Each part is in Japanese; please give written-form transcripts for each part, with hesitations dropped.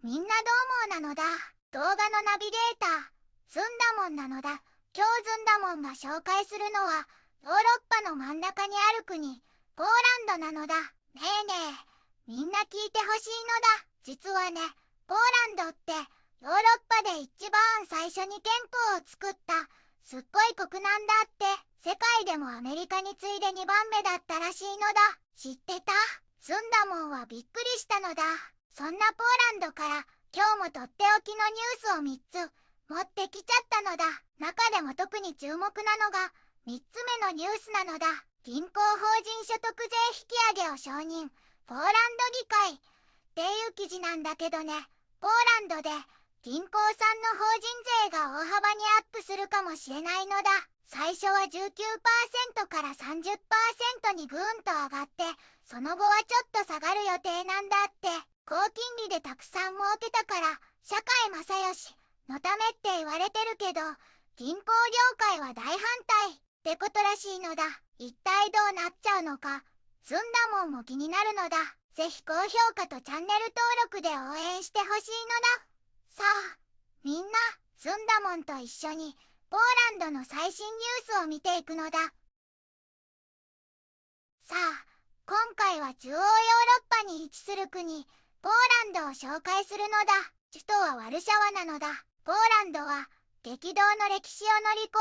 みんなどうもなのだ。動画のナビゲーター、ずんだもんなのだ。今日ずんだもんが紹介するのは、ヨーロッパの真ん中にある国、ポーランドなのだ。ねえねえ、みんな聞いてほしいのだ。実はね、ポーランドってヨーロッパで一番最初に憲法を作ったすっごい国なんだって。世界でもアメリカに次いで2番目だったらしいのだ。知ってた？ずんだもんはびっくりしたのだ。そんなポーランドから今日もとっておきのニュースを3つ持ってきちゃったのだ。中でも特に注目なのが3つ目のニュースなのだ。銀行法人所得税引き上げを承認、ポーランド議会っていう記事なんだけどね。ポーランドで銀行さんの法人税が大幅にアップするかもしれないのだ。最初は 19% から 30% にぐんと上がって、その後はちょっと下がる予定なんだって。高金利でたくさん儲けたから社会正義のためって言われてるけど、銀行業界は大反対ってことらしいのだ。一体どうなっちゃうのか、ずんだもんも気になるのだ。ぜひ高評価とチャンネル登録で応援してほしいのだ。さあ、みんな、ずんだもんと一緒にポーランドの最新ニュースを見ていくのだ。さあ、今回は中央ヨーロッパに位置する国、ポーランドを紹介するのだ。首都はワルシャワなのだ。ポーランドは激動の歴史を乗り越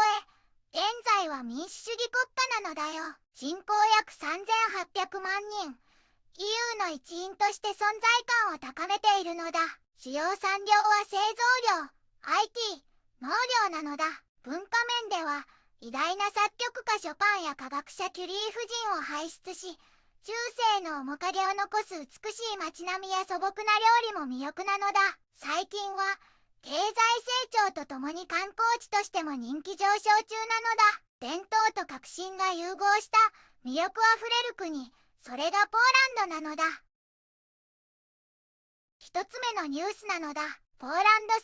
え、現在は民主主義国家なのだよ。人口約3800万人。EU の一員として存在感を高めているのだ。主要産業は製造業、IT、農業なのだ。文化面では偉大な作曲家ショパンや科学者キュリー夫人を輩出し、中世の面影を残す美しい街並みや素朴な料理も魅力なのだ。最近は経済成長とともに観光地としても人気上昇中なのだ。伝統と革新が融合した魅力あふれる国、それがポーランドなのだ。一つ目のニュースなのだ。ポーランド裁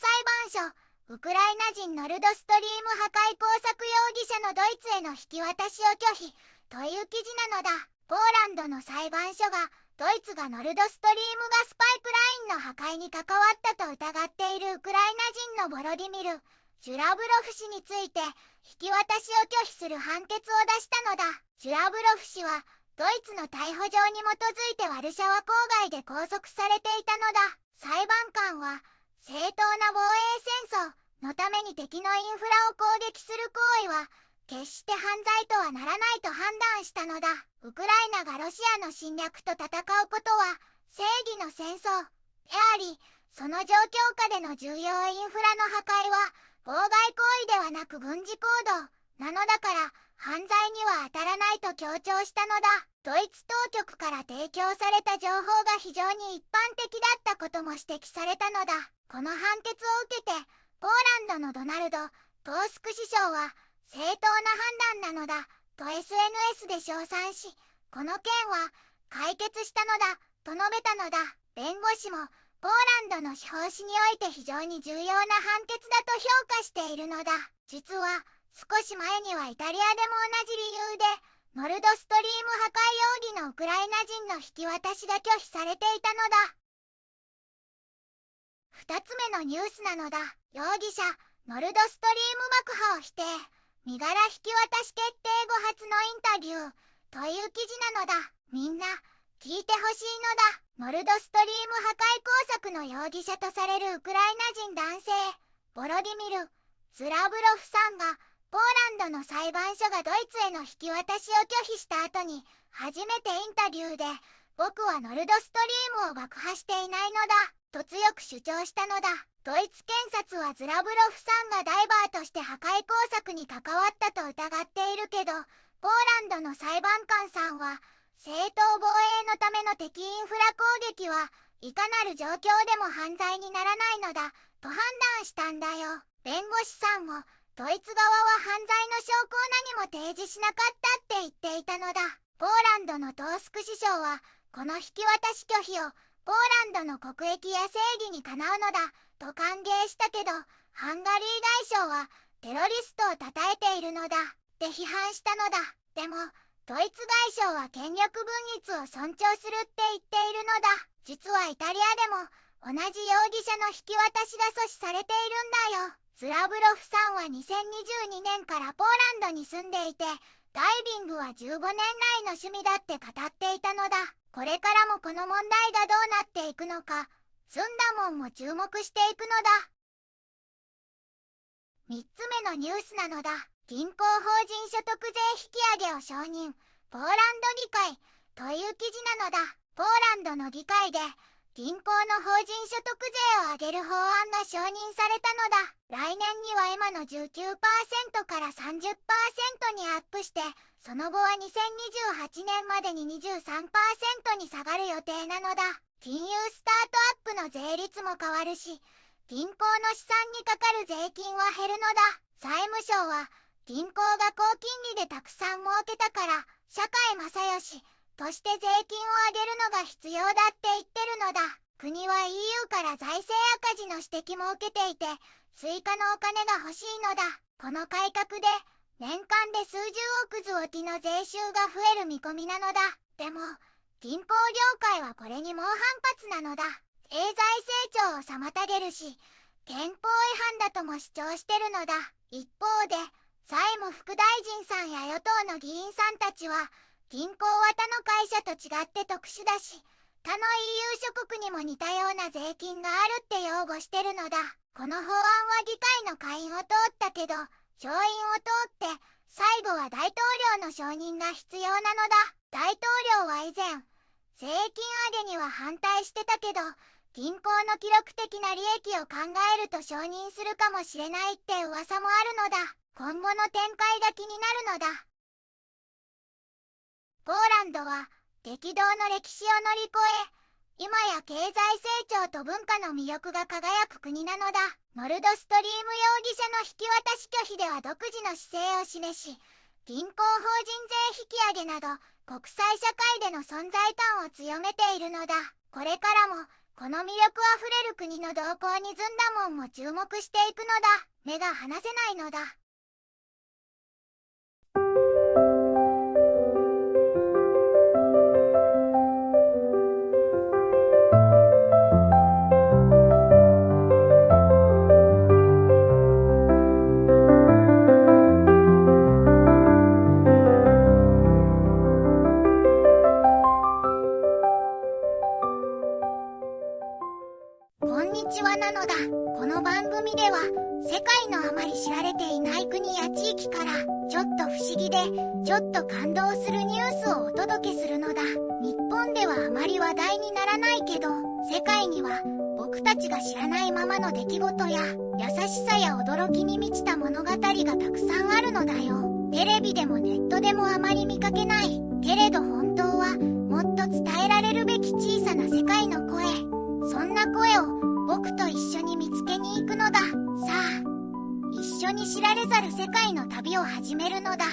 判所、ウクライナ人ノルドストリーム破壊工作容疑者のドイツへの引き渡しを拒否という記事なのだ。ポーランドの裁判所がドイツがノルドストリームガスパイプラインの破壊に関わったと疑っているウクライナ人のボロディミル・ジュラブロフ氏について引き渡しを拒否する判決を出したのだ。ジュラブロフ氏はドイツの逮捕状に基づいてワルシャワ郊外で拘束されていたのだ。裁判官は正当な防衛戦争のために敵のインフラを攻撃する行為は決して犯罪とはならないと判断したのだ。ウクライナがロシアの侵略と戦うことは正義の戦争であり、その状況下での重要インフラの破壊は妨害行為ではなく軍事行動なのだから犯罪には当たらないと強調したのだ。ドイツ当局から提供された情報が非常に一般的だったことも指摘されたのだ。この判決を受けてポーランドのドナルド・トースク首相は正当な判断なのだと SNS で称賛し、この件は解決したのだと述べたのだ。弁護士もポーランドの司法史において非常に重要な判決だと評価しているのだ。実は少し前にはイタリアでも同じ理由でノルドストリーム破壊容疑のウクライナ人の引き渡しが拒否されていたのだ。二つ目のニュースなのだ。容疑者ノルドストリーム爆破を否定、身柄引き渡し決定後初のインタビューという記事なのだ。みんな聞いてほしいのだ。ノルドストリーム破壊工作の容疑者とされるウクライナ人男性ボロディミル・ズラブロフさんがポーランドの裁判所がドイツへの引き渡しを拒否した後に初めてインタビューで、僕はノルドストリームを爆破していないのだと強く主張したのだ。ドイツ検察はズラブロフさんがダイバーとして破壊工作に関わったと疑っているけど、ポーランドの裁判官さんは正当防衛のための敵インフラ攻撃はいかなる状況でも犯罪にならないのだと判断したんだよ。弁護士さんもドイツ側は犯罪の証拠を何も提示しなかったって言っていたのだ。ポーランドのトースク首相はこの引き渡し拒否をポーランドの国益や正義にかなうのだと歓迎したけど、ハンガリー外相はテロリストを称えているのだって批判したのだ。でもドイツ外相は権力分立を尊重するって言っているのだ。実はイタリアでも同じ容疑者の引き渡しが阻止されているんだよ。ズラブロフさんは2022年からポーランドに住んでいて、ダイビングは15年来の趣味だって語っていたのだ。これからもこの問題がどうなっていくのか、スンダモンも注目していくのだ。3つ目のニュースなのだ。銀行法人所得税引き上げを承認、ポーランド議会という記事なのだ。ポーランドの議会で銀行の法人所得税を上げる法案が承認されたのだ。来年には今の 19% から 30% にアップして、その後は2028年までに 23% に下がる予定なのだ。金融スタートアップの税率も変わるし、銀行の資産にかかる税金は減るのだ。財務省は、銀行が高金利でたくさん儲けたから、社会正義として税金を上げるのが必要だって言ってるのだ。国は EU から財政赤字の指摘も受けていて、追加のお金が欲しいのだ。この改革で、年間で数十億ズウォティの税収が増える見込みなのだ。でも、銀行業界はこれに猛反発なのだ。経済成長を妨げるし、憲法違反だとも主張してるのだ。一方で、債務副大臣さんや与党の議員さんたちは、銀行は他の会社と違って特殊だし、他の EU 諸国にも似たような税金があるって擁護してるのだ。この法案は議会の下院を通ったけど、上院を通って、最後は大統領の承認が必要なのだ。大統領は以前、税金上げには反対してたけど、銀行の記録的な利益を考えると承認するかもしれないって噂もあるのだ。今後の展開が気になるのだ。ポーランドは激動の歴史を乗り越え、今や経済成長と文化の魅力が輝く国なのだ。ノルドストリーム容疑者の引き渡し拒否では独自の姿勢を示し、銀行法人税引き上げなど国際社会での存在感を強めているのだ。これからもこの魅力あふれる国の動向にズンダモンも注目していくのだ。目が離せないのだ。こんにちはなのだ。この番組では世界のあまり知られていない国や地域からちょっと不思議でちょっと感動するニュースをお届けするのだ。日本ではあまり話題にならないけど、世界には僕たちが知らないままの出来事や優しさや驚きに満ちた物語がたくさんあるのだよ。テレビでもネットでもあまり見かけないけれど、本当はもっと伝えられるべき小さな世界の声、そんな声を僕と一緒に見つけに行くのだ。さあ、一緒に知られざる世界の旅を始めるのだ。